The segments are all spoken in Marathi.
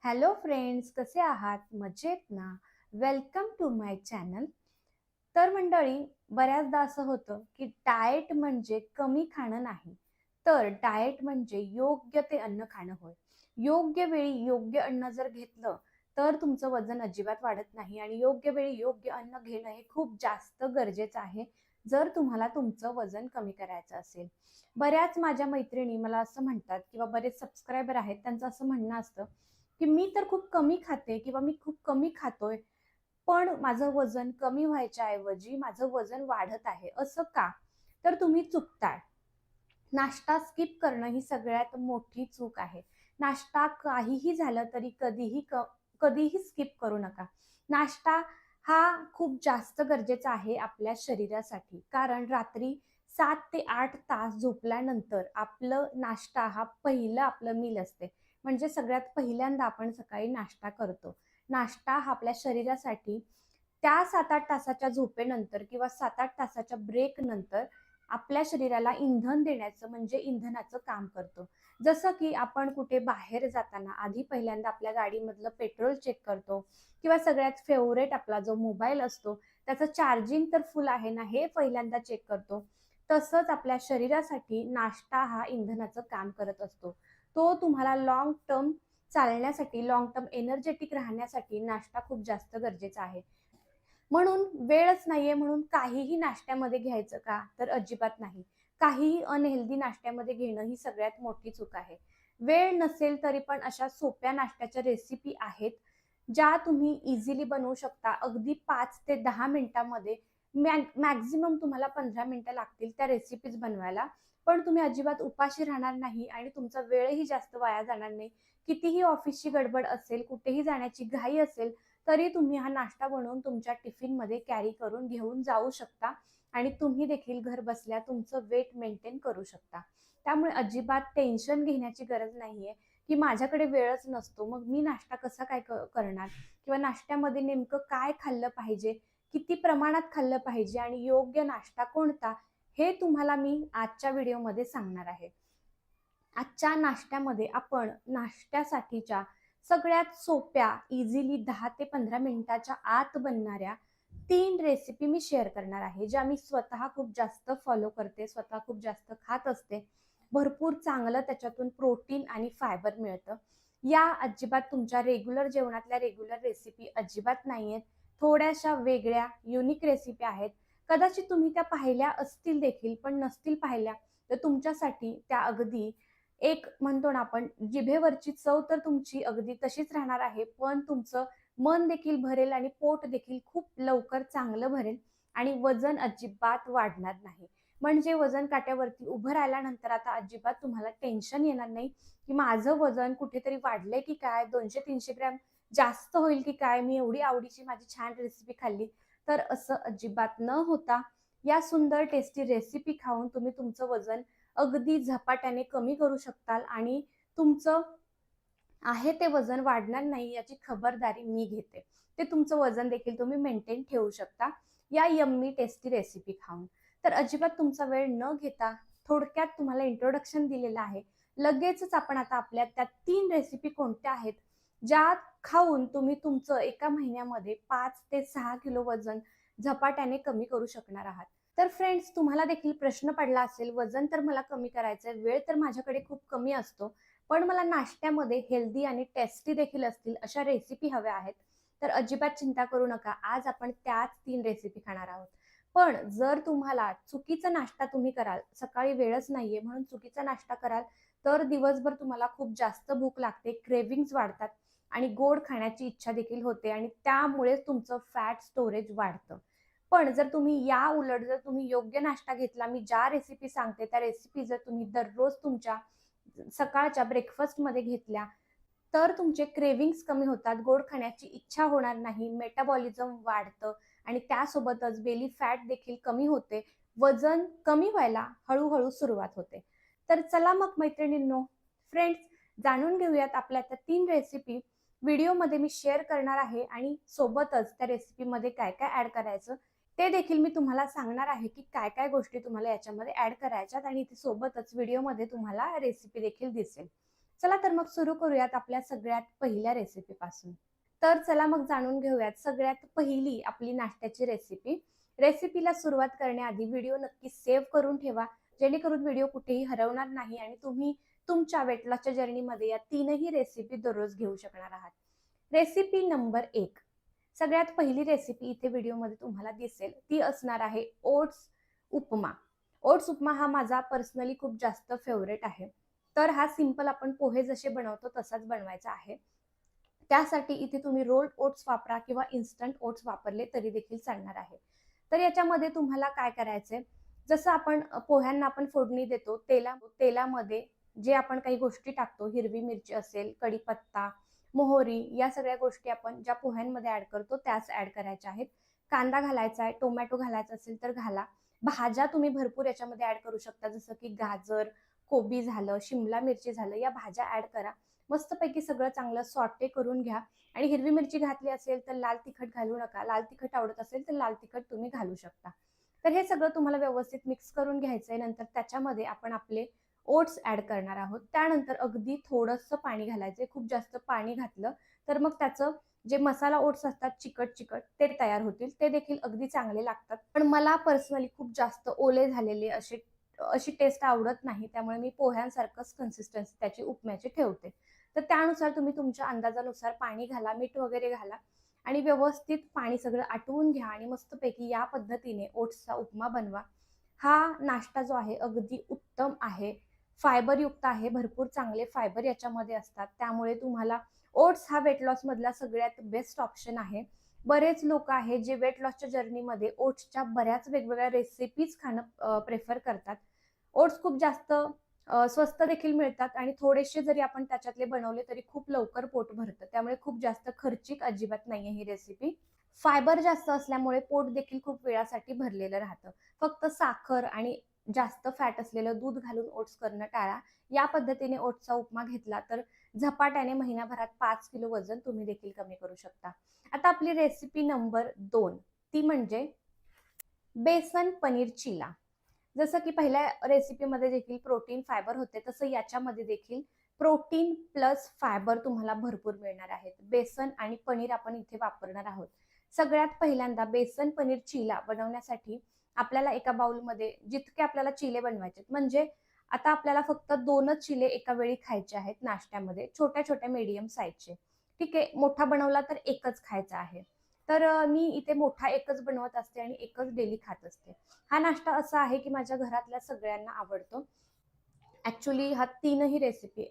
हॅलो फ्रेंड्स, कसे आहात? मजेत ना? Welcome to my channel. तर मंडळी, बऱ्याचदा असं होतं की डाएट म्हणजे कमी खाणं नाही, तर डाएट म्हणजे योग्य ते अन्न खाणं होय. योग्य वेळी योग्य अन्न जर घेतलं तर तुमचं वजन अजिबात वाढत नाही आणि योग्य वेळी योग्य अन्न घेणं हे खूप जास्त गरजेचं आहे, जर तुम्हाला तुमचं वजन कमी करायचं असेल. बऱ्याच माझ्या मैत्रिणी मला असं म्हणतात किंवा बरेच सबस्क्रायबर आहेत, त्यांचं असं म्हणणं असतं की मी तर खूप कमी खाते किंवा मी खूप कमी खातोय, पण माझं वजन कमी व्हायच्या ऐवजी माझं वजन वाढत आहे. असं का? तर तुम्ही चुकताय. नाश्ता स्किप करणं ही सगळ्यात मोठी चूक आहे. नाश्ता काहीही झालं तरी कधीही स्किप करू नका. नाश्ता हा खूप जास्त गरजेचा आहे आपल्या शरीरासाठी. कारण रात्री 7 ते 8 तास झोपल्यानंतर आपलं नाश्ता हा पहिलं आपलं मील असते. म्हणजे सगळ्यात पहिल्यांदा आपण सकाळी नाश्ता करतो. नाश्ता हा आपल्या शरीरासाठी त्या 7-8 तासाच्या झोपेनंतर किंवा 7-8 तासाच्या ब्रेक नंतर आपल्या शरीराला इंधन देण्याचं म्हणजे इंधनाचं काम करतो. जसं की आपण कुठे बाहेर जाताना आधी पहिल्यांदा आपल्या गाडीमधलं पेट्रोल चेक करतो किंवा सगळ्यात फेवरेट आपला जो मोबाईल असतो त्याचं चार्जिंग तर फुल आहे ना हे पहिल्यांदा चेक करतो. तसंच आपल्या शरीरासाठी नाश्ता हा इंधनाचं काम करत असतो. तो तुम्हाला लाँग टर्म चालण्यासाठी, लाँग टर्म एनर्जेटिक राहण्यासाठी नाश्ता खूप जास्त गरजेचा आहे. म्हणून वेळच नाहीये म्हणून काहीही नाश्त्यामध्ये घ्यायचं का? तर अजिबात नाही. काहीही अनहेल्दी नाश्त्यामध्ये घेणं ही सगळ्यात मोठी चूक आहे. वेळ नसेल तरी पण अशा सोप्या नाश्त्याच्या रेसिपी आहेत, ज्या तुम्ही इझिली बनवू शकता. अगदी 5 ते 10 मिनिटामध्ये मॅक्सिमम तुम्हाला 15 मिनिटं लागतील त्या रेसिपीज बनवायला. पण तुम्ही अजिबात उपाशी राहणार नाही आणि तुमचा वेळही जास्त वाया जाणार नाही. कितीही ऑफिसची गडबड असेल, कुठेही जाण्याची घाई असेल, तरी तुम्ही हा नाश्ता बनवून तुमच्या टिफिनमध्ये कॅरी करून घेऊन जाऊ शकता आणि तुम्ही देखील घर बसल्या तुमचं वेट मेंटेन करू शकता. त्यामुळे अजिबात टेन्शन घेण्याची गरज नाहीये, की माझ्याकडे वेळच नसतो, मग मी नाश्ता कसा काय करणार? किंवा नाश्त्यामध्ये नेमकं काय खाल्लं पाहिजे? किती प्रमाणात खाल्लं पाहिजे आणि योग्य नाश्ता कोणता? हे तुम्हाला मी आजच्या व्हिडिओमध्ये सांगणार आहे. आजच्या नाश्त्यामध्ये आपण नाश्त्यासाठीच्या सगळ्यात सोप्या, इझिली 10 ते 15 मिनिटाच्या आत बनणाऱ्या 3 रेसिपी मी शेअर करणार आहे, ज्या मी स्वतः खूप जास्त फॉलो करते, स्वतः खूप जास्त खात असते. भरपूर चांगलं त्याच्यातून प्रोटीन आणि फायबर मिळतं. या अजिबात तुमच्या रेग्युलर जेवणातल्या रेग्युलर रेसिपी अजिबात नाहीयेत. थोड्याशा वेगळ्या, युनिक रेसिपी आहेत. कदाचित तुम्ही त्या पाहिल्या असतील देखील, पण नसतील पाहिल्या, तर तुमच्यासाठी त्या अगदी एक म्हणतो ना आपण जिभेवरची चव तर तुमची अगदी तशीच राहणार आहे, पण तुमचं मन देखील भरेल आणि पोट देखील खूप लवकर चांगलं भरेल आणि वजन अजिबात वाढणार नाही. म्हणजे वजन काट्यावरती उभं राहिल्यानंतर आता अजिबात तुम्हाला टेन्शन येणार नाही, की माझं वजन कुठेतरी वाढलंय की काय? 200-300 ग्रॅम जास्त होईल की काय? मी एवढी आवडीची माझी छान रेसिपी खाल्ली. तर असं अजिबात न होता या सुंदर टेस्टी रेसिपी खाऊन तुम्ही तुमचं वजन अगदी झपाट्याने कमी करू शकताल आणि तुमचं आहे ते वजन वाढणार नाही याची खबरदारी मी घेते. ते तुमचं वजन देखील तुम्ही मेंटेन ठेवू शकता या यम्मी टेस्टी रेसिपी खाऊन. तर अजिबात तुमचा वेळ न घेता थोडक्यात तुम्हाला इंट्रोडक्शन दिलेलं आहे. लगेचच आपण आता आपल्या त्या 3 रेसिपी कोणत्या आहेत, ज्या खाऊन तुम्ही तुमचं एका महिन्यामध्ये 5 ते 6 किलो वजन झपाट्याने कमी करू शकणार आहात. तर फ्रेंड्स, तुम्हाला देखील प्रश्न पडला असेल, वजन तर मला कमी करायचंय, वेळ तर माझ्याकडे खूप कमी असतो, पण मला नाश्त्यामध्ये हेल्दी आणि टेस्टी देखील असतील अशा रेसिपी हव्या आहेत. तर अजिबात चिंता करू नका. आज आपण त्याच 3 रेसिपी खाणार आहोत. पण जर तुम्हाला चुकीचा नाश्ता तुम्ही कराल, सकाळी वेळच नाहीये म्हणून चुकीचा नाश्ता कराल, तर दिवसभर तुम्हाला खूप जास्त भूक लागते, क्रेव्हिंग्ज वाढतात आणि गोड खाण्याची इच्छा देखील होते आणि त्यामुळे तुमचं फॅट स्टोरेज वाढतं. पण जर तुम्ही या उलट जर तुम्ही योग्य नाश्ता घेतला, मी ज्या रेसिपी सांगते त्या रेसिपी जर तुम्ही दररोज तुमच्या सकाळच्या ब्रेकफास्टमध्ये घेतल्या, तर तुमचे क्रेव्हिंग्स कमी होतात, गोड खाण्याची इच्छा होणार नाही, मेटाबॉलिझम वाढतं आणि त्यासोबतच बेली फॅट देखील कमी होते. वजन कमी व्हायला हळू सुरुवात होते. तर चला मग मैत्रिणींनो, फ्रेंड्स, जाणून घेऊयात आपल्या त्या 3 रेसिपी व्हिडिओमध्ये मी शेअर करणार आहे आणि सोबतच त्या रेसिपीमध्ये काय-काय ॲड करायचं ते देखील मी तुम्हाला सांगणार आहे, की काय-काय गोष्टी तुम्हाला याच्यामध्ये ॲड करायच्यात आणि सोबतच व्हिडिओमध्ये तुम्हाला रेसिपी देखील दिसेल. चला तर मग सुरू करूयात आपल्या सगळ्यात पहिल्या रेसिपीपासून. तर चला मग जाणून घेऊयात सगळ्यात पहिली आपली नाश्त्याची रेसिपी. रेसिपीला सुरुवात करण्याआधी व्हिडिओ नक्की सेव्ह करून ठेवा, जेणेकरून व्हिडिओ कुठेही हरवणार नाही आणि तुम्ही तुमच्या वेट लॉसच्या जर्नीमध्ये या तीनही रेसिपी दररोज घेऊ शकणार आहात. Recipe number 1. सगळ्यात पहिली रेसिपी इथे व्हिडिओमध्ये तुम्हाला दिसेल ती असणार आहे ओट्स उपमा. ओट्स उपमा हा माझा पर्सनली खूप जास्त फेवरेट आहे. तर हा सिंपल आपण पोहे जसे बनवतो तसाच बनवायचा आहे. त्यासाठी इथे तुम्ही रोल्ड ओट्स वापरा किंवा इन्स्टंट ओट्स वापरले तरी देखील चालणार आहे. तर याच्यामध्ये तुम्हाला काय करायचंय, जसं आपण पोह्यांना आपण फोडणी देतो तेलामध्ये जे आपण काही गोष्टी टाकतो, हिरवी मिरची असेल, कढीपत्ता, मोहरी, या सगळ्या गोष्टी आपण ज्या पोह्यांमध्ये ऍड करतो त्याच ऍड करायच्या आहेत. कांदा घालायचा आहे, टोमॅटो घालायचा असेल तर घाला. भाज्या तुम्ही भरपूर याच्यामध्ये ऍड करू शकता, जसं की गाजर, कोबी झालं, शिमला मिरची झालं, या भाज्या ऍड करा. मस्तपैकी सगळं चांगलं सॉटे करून घ्या. आणि हिरवी मिरची घातली असेल तर लाल तिखट घालू नका. लाल तिखट आवडत असेल तर लाल तिखट तुम्ही घालू शकता. तर हे सगळं तुम्हाला व्यवस्थित मिक्स करून घ्यायचंय. नंतर त्याच्यामध्ये आपण आपले ओट्स ऍड करणार आहोत. त्यानंतर अगदी थोडंसं पाणी घालायचंय. खूप जास्त पाणी घातलं तर मग त्याचं जे मसाला ओट्स असतात चिकट चिकट ते तयार होतील, ते देखील अगदी चांगले लागतात. पण मला पर्सनली खूप जास्त ओले झालेले अशी टेस्ट आवडत नाही, त्यामुळे मी पोह्यांसारखंच कन्सिस्टन्सी त्याची उपम्याची ठेवते. तर त्यानुसार तुम्ही तुमच्या अंदाजानुसार पाणी घाला, मीठ वगैरे घाला आणि व्यवस्थित पाणी सगळं आटवून घ्या आणि मस्तपैकी या पद्धतीने ओट्सचा उपमा बनवा. हा नाश्ता जो आहे अगदी उत्तम आहे, फायबरयुक्त आहे. भरपूर चांगले फायबर याच्यामध्ये असतात, त्यामुळे तुम्हाला ओट्स हा वेट लॉस मधला सगळ्यात बेस्ट ऑप्शन आहे. बरेच लोक आहेत जे वेट लॉसच्या जर्नीमध्ये ओट्सच्या बऱ्याच वेगवेगळ्या रेसिपीज खाणं प्रेफर करतात. ओट्स खूप जास्त स्वस्त देखील मिळतात आणि थोडेसे जरी आपण त्याच्यातले बनवले तरी खूप लवकर पोट भरतं. त्यामुळे खूप जास्त खर्चिक अजिबात नाहीये ही रेसिपी. फायबर जास्त असल्यामुळे पोट देखील खूप वेळासाठी भरलेलं राहतं. फक्त साखर आणि जास्त फॅट असलेलं दूध घालून ओट्स करणं टाळा. या पद्धतीने ओट्सचा उपमा घेतला तर झपाट्याने महिनाभरात 5 किलो वजन तुम्ही देखील कमी करू शकता. आता आपली रेसिपी नंबर 2, ती म्हणजे बेसन पनीर चिला. जसं की पहिल्या रेसिपीमध्ये देखील प्रोटीन फायबर होते, तसं याच्यामध्ये देखील प्रोटीन प्लस फायबर तुम्हाला भरपूर मिळणार आहेत. बेसन आणि पनीर आपण इथे वापरणार आहोत. सगळ्यात पहिल्यांदा बेसन पनीर चिला बनवण्यासाठी आपल्याला एका बाउलमध्ये जितके आपल्याला चिले बनवायचे, म्हणजे आता आपल्याला फक्त 2च चिले एका वेळी खायचे आहेत नाश्त्यामध्ये, छोट्या छोट्या मीडियम साईजचे. ठीक आहे, मोठा बनवला तर एकच खायचा आहे. तर मी इथे मोठा एकच बनवत असते आणि एकच डेली खात असते. हा नाश्ता असा आहे की माझ्या घरातल्या सगळ्यांना आवडतो. ऍक्च्युली हा तीनही रेसिपी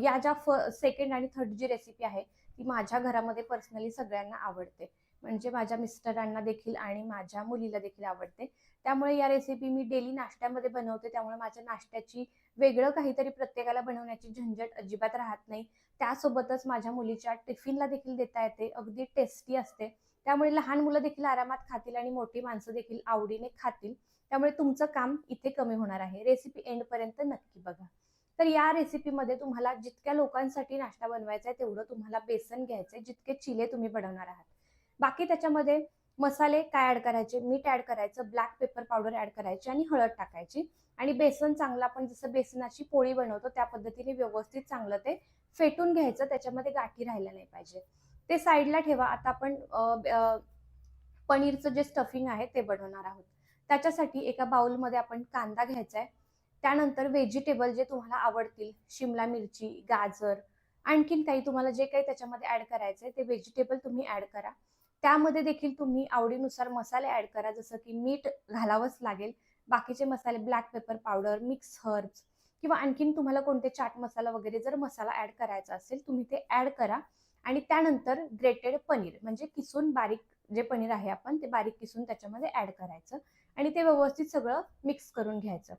या ज्या सेकंड आणि थर्ड जी रेसिपी आहे ती माझ्या घरामध्ये पर्सनली सगळ्यांना आवडते. म्हणजे माझ्या मिस्टरांना देखील आणि माझ्या मुलीला देखील आवडते. त्यामुळे या रेसिपी मी डेली नाश्त्यामध्ये बनवते. त्यामुळे माझ्या नाश्त्याची वेगळं काहीतरी प्रत्येकाला बनवण्याची झंझट अजिबात राहत नाही. त्यासोबतच माझ्या मुलीच्या टिफिनला देखील देता येते. अगदी टेस्टी असते. त्यामुळे लहान मुलं देखील आरामात खातील आणि मोठी माणसं देखील आवडीने खातील. त्यामुळे तुमचं काम इथे कमी होणार आहे. रेसिपी एंड पर्यंत नक्की बघा. तर या रेसिपीमध्ये तुम्हाला जितक्या लोकांसाठी नाश्ता बनवायचा आहे तेवढं तुम्हाला बेसन घ्यायचंय, जितके चिले तुम्ही बनवणार आहात. बाकी त्याच्यामध्ये मसाले काय ऍड करायचे, मीठ ऍड करायचं, ब्लॅक पेपर पावडर ऍड करायची आणि हळद टाकायची. आणि बेसन चांगलं आपण जसं बेसनाची पोळी बनवतो त्या पद्धतीने व्यवस्थित चांगलं ते फेटून घ्यायचं. त्याच्यामध्ये गाठी राहायला नाही पाहिजे. ते साईडला ठेवा. आता आपण पनीरचं जे स्टफिंग आहे ते बनवणार आहोत. त्याच्यासाठी एका बाउलमध्ये आपण कांदा घ्यायचा आहे. त्यानंतर व्हेजिटेबल जे तुम्हाला आवडतील, शिमला मिरची, गाजर, आणखीन काही तुम्हाला जे काही त्याच्यामध्ये ऍड करायचंय ते व्हेजिटेबल तुम्ही ऍड करा. त्यामध्ये देखील तुम्ही आवडीनुसार मसाले ऍड करा, जसं की मीठ घालावंच लागेल. बाकीचे मसाले, black pepper powder, mix herbs किंवा आणखीन तुम्हाला कोणते चाट मसाला वगैरे जर मसाला ऍड करायचा असेल तुम्ही ते ऍड करा. आणि त्यानंतर ग्रेटेड पनीर म्हणजे किसून बारीक जे पनीर आहे आपण ते बारीक किसून त्याच्यामध्ये ऍड करायचं आणि ते व्यवस्थित सगळं मिक्स करून घ्यायचं.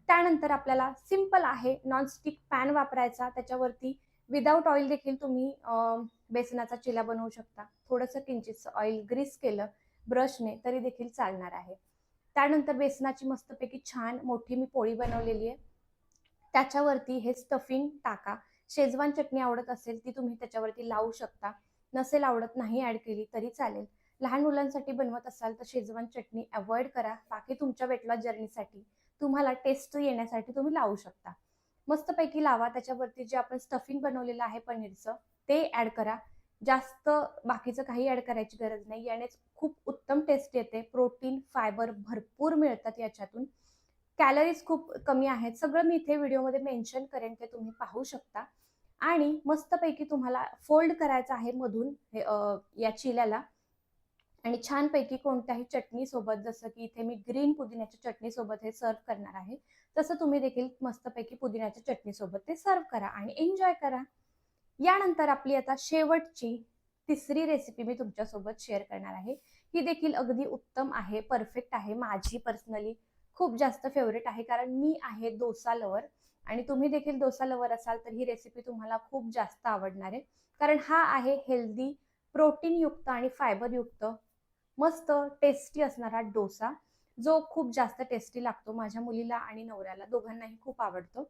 त्यानंतर आपल्याला सिंपल आहे नॉनस्टिक पॅन वापरायचा. त्याच्यावरती विदाऊट ऑइल देखील तुम्ही बेसनाचा चिला बनवू शकता. थोडंसं किंचित ऑइल ग्रीस केलं ब्रशने तरी देखील चालणार आहे. त्यानंतर बेसनाची मस्तपैकी छान मोठी मी पोळी बनवलेली आहे. त्याच्यावरती हे स्टफिंग टाका. शेजवान चटणी आवडत असेल ती तुम्ही त्याच्यावरती लावू शकता. नसेल आवडत नाही ऍड केली तरी चालेल. लहान मुलांसाठी बनवत असाल तर शेजवान चटणी अवॉइड करा. बाकी तुमच्या वेट लॉस जर्नीसाठी तुम्हाला टेस्ट येण्यासाठी तुम्ही लावू शकता. मस्तपैकी लावा. त्याच्यावरती जे आपण स्टफिंग बनवलेलं आहे पनीरचं ते ऍड करा. जास्त बाकीचं काही ऍड करायची गरज नाही. यानेच खूप उत्तम टेस्ट येते. प्रोटीन, फायबर भरपूर मिळतात याच्यातून. कॅलरीज खूप कमी आहेत. सगळं मी इथे व्हिडिओमध्ये मेन्शन करेन, ते तुम्ही पाहू शकता. आणि मस्तपैकी तुम्हाला फोल्ड करायचं आहे मधून या चिल्याला आणि छानपैकी कोणत्याही चटणी सोबत, जसं की इथे मी ग्रीन पुदिन्याच्या चटणी सोबत हे सर्व करणार आहे, तसं तुम्ही देखील मस्तपैकी पुदिन्याच्या चटणी सोबत ते सर्व करा आणि एन्जॉय करा. यानंतर आपली आता शेवटची तिसरी रेसिपी मी तुमच्यासोबत शेअर करणार आहे. ही देखील अगदी उत्तम आहे, परफेक्ट आहे. माझी पर्सनली खूप जास्त फेवरेट आहे, कारण मी आहे डोसा लवर आणि तुम्ही देखील डोसा लवर असाल तर ही रेसिपी तुम्हाला खूप जास्त आवडणार आहे. कारण हा आहे हेल्दी, प्रोटीन युक्त आणि फायबर युक्त मस्त टेस्टी असणारा डोसा, जो खूप जास्त टेस्टी लागतो. माझ्या मुलीला आणि नवऱ्याला दोघांनाही खूप आवडतो.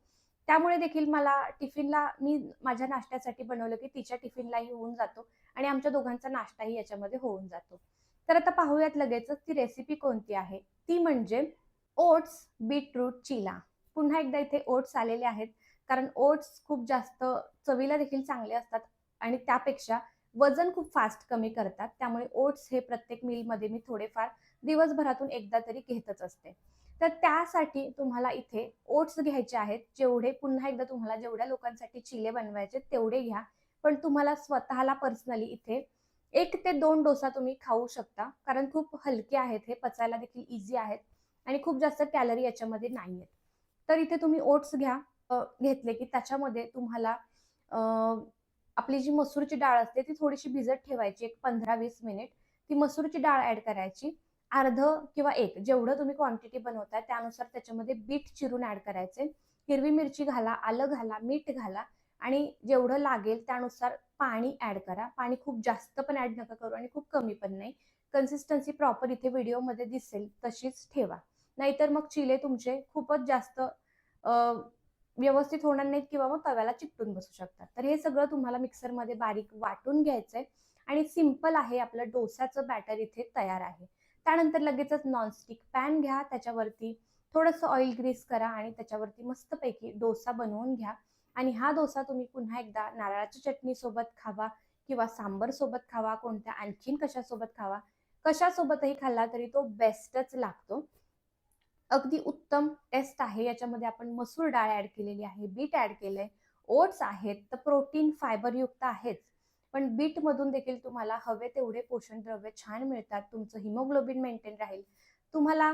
त्यामुळे देखील मला टिफिनला मी माझ्या नाश्त्यासाठी बनवलं की तिच्या टिफिनलाही होऊन जातो आणि आमच्या दोघांचा नाश्ताही याच्यामध्ये होऊन जातो. तर आता पाहूयात लगेचच ती रेसिपी कोणती आहे. ती म्हणजे ओट्स बीटरूट चिला. पुन्हा एकदा इथे ओट्स आलेले आहेत, कारण ओट्स खूप जास्त चवीला देखील चांगले असतात आणि त्यापेक्षा वजन खूप फास्ट कमी करतात. त्यामुळे ओट्स हे प्रत्येक मीलमध्ये मी थोडेफार दिवसभरातून एकदा तरी घेतच असते. तर त्यासाठी तुम्हाला इथे ओट्स घ्यायचे आहेत. जेवढे, पुन्हा एकदा तुम्हाला जेवढ्या लोकांसाठी चिले बनवायचे तेवढे घ्या. पण तुम्हाला स्वतःला पर्सनली इथे 1 ते 2 डोसा तुम्ही खाऊ शकता, कारण खूप हलके आहेत, हे पचायला देखील इझी आहेत आणि खूप जास्त कॅलरी याच्यामध्ये नाहीयेत. तर इथे तुम्ही ओट्स घ्या. घेतले की त्याच्यामध्ये तुम्हाला आपली जी मसूरची डाळ असते ती थोडीशी भिजत ठेवायची, एक 15-20 मिनिट. ती मसूरची डाळ ऍड करायची. अर्ध किंवा 1 जेवढं तुम्ही क्वांटिटी बनवताय त्यानुसार त्याच्यामध्ये बीट चिरून ऍड करायचे. हिरवी मिरची घाला, आलं घाला, मीठ घाला आणि जेवढं लागेल त्यानुसार पाणी ऍड करा. पाणी खूप जास्त पण ऍड नका करू आणि खूप कमी पण नाही. कन्सिस्टन्सी प्रॉपर इथे व्हिडिओमध्ये दिसेल तशीच ठेवा. नाहीतर मग चिले तुमचे खूपच जास्त व्यवस्थित होणार नाहीत किंवा मग तव्याला चिकटून बसू शकतात. तर हे सगळं तुम्हाला मिक्सरमध्ये बारीक वाटून घ्यायचंय आणि सिंपल आहे, आपलं डोसाचं बॅटर इथे तयार आहे. त्यानंतर लगेचच नॉनस्टिक पॅन घ्या. त्याच्यावरती थोडंसं ऑइल ग्रीस करा आणि त्याच्यावरती मस्तपैकी डोसा बनवून घ्या. आणि हा डोसा तुम्ही पुन्हा एकदा नारळाच्या चटणी सोबत खावा किंवा सांबर सोबत खावा, कोणत्या आणखीन कशासोबत खावा, कशासोबतही खाल्ला तरी तो बेस्टच लागतो. अगदी उत्तम टेस्ट आहे. याच्यामध्ये आपण मसूर डाळ ऍड केलेली आहे, बीट ऍड केलंय, ओट्स आहेत, तर प्रोटीन फायबर युक्त आहेच. पण बीट मधून देखील तुम्हाला हवे तेवढे पोषण द्रव्य छान मिळतात. तुमचं हिमोग्लोबिन मेंटेन राहील. तुम्हाला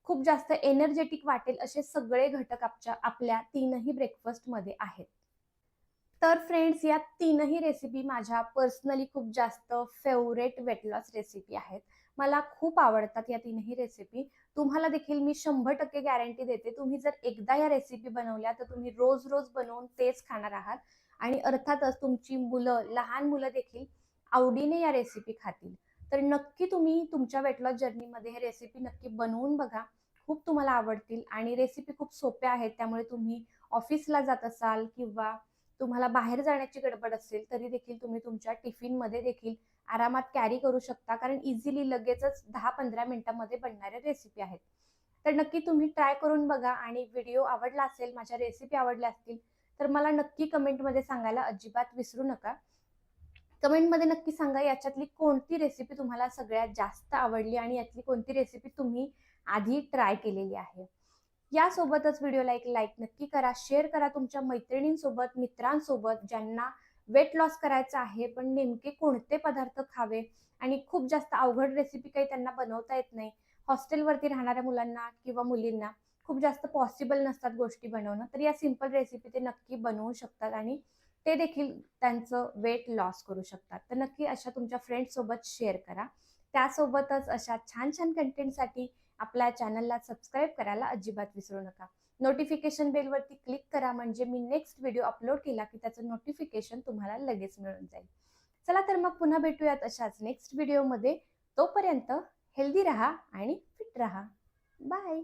खूप जास्त एनर्जेटिक वाटेल असे सगळे घटक आपल्या तीनही ब्रेकफास्ट मध्ये आहेत. तर फ्रेंड्स, या तीनही रेसिपी माझ्या पर्सनली खूप जास्त फेवरेट वेट लॉस रेसिपी आहेत. मला खूप आवडतात या तीनही रेसिपी. तुम्हाला देखील मी 100% गॅरंटी देते, तुम्ही जर एकदा या रेसिपी बनवल्या तर तुम्ही रोज रोज बनवून तेच खाणार आहात आणि अर्थातच तुमची मुलं, लहान मुलं देखील आवडीने या रेसिपी खातील. तर नक्की तुम्ही तुमच्या वेट लॉस जर्नीमध्ये हे रेसिपी नक्की बनवून बघा. खूप तुम्हाला आवडतील आणि रेसिपी खूप सोप्या आहेत. त्यामुळे तुम्ही ऑफिसला जात असाल किंवा तुम्हाला बाहेर जाण्याची गडबड असेल तरी देखील तुम्ही तुमच्या टिफिन मध्ये देखील आरामात कॅरी करू शकता, कारण इझिली लगेचच 10-15 मिनिटांमध्ये बनणाऱ्या रेसिपी आहेत. तर नक्की तुम्ही ट्राय करून बघा आणि व्हिडिओ आवडला असेल, माझ्या रेसिपी आवडल्या असतील तर मला नक्की कमेंटमध्ये सांगायला अजिबात विसरू नका. कमेंटमध्ये नक्की सांगा याच्यातली कोणती रेसिपी तुम्हाला सगळ्यात जास्त आवडली आणि यातली कोणती रेसिपी तुम्ही आधी ट्राय केलेली आहे. यासोबतच व्हिडिओला एक लाईक नक्की करा, शेअर करा तुमच्या मैत्रिणींसोबत, मित्रांसोबत ज्यांना वेट लॉस करायचं आहे पण नेमके कोणते पदार्थ खावे आणि खूप जास्त अवघड रेसिपी काही त्यांना बनवता येत नाही. हॉस्टेलवरती राहणाऱ्या मुलांना किंवा मुलींना खूप जास्त पॉसिबल नसतात गोष्टी बनवणं, तर या सिंपल रेसिपी ते नक्की बनवू शकतात आणि ते देखील त्यांचं वेट लॉस करू शकतात. तर नक्की अशा तुमच्या फ्रेंड्स सोबत शेअर करा. त्यासोबतच अशा छान छान कंटेंटसाठी आपल्या चॅनलला सबस्क्राईब करायला अजिबात विसरू नका. नोटिफिकेशन बेलवरती क्लिक करा, म्हणजे मी नेक्स्ट व्हिडिओ अपलोड केला की त्याचं नोटिफिकेशन तुम्हाला लगेच मिळून जाईल. चला तर मग पुन्हा भेटूयात अशाच नेक्स्ट व्हिडिओमध्ये. तोपर्यंत हेल्दी राहा आणि फिट राहा. बाय.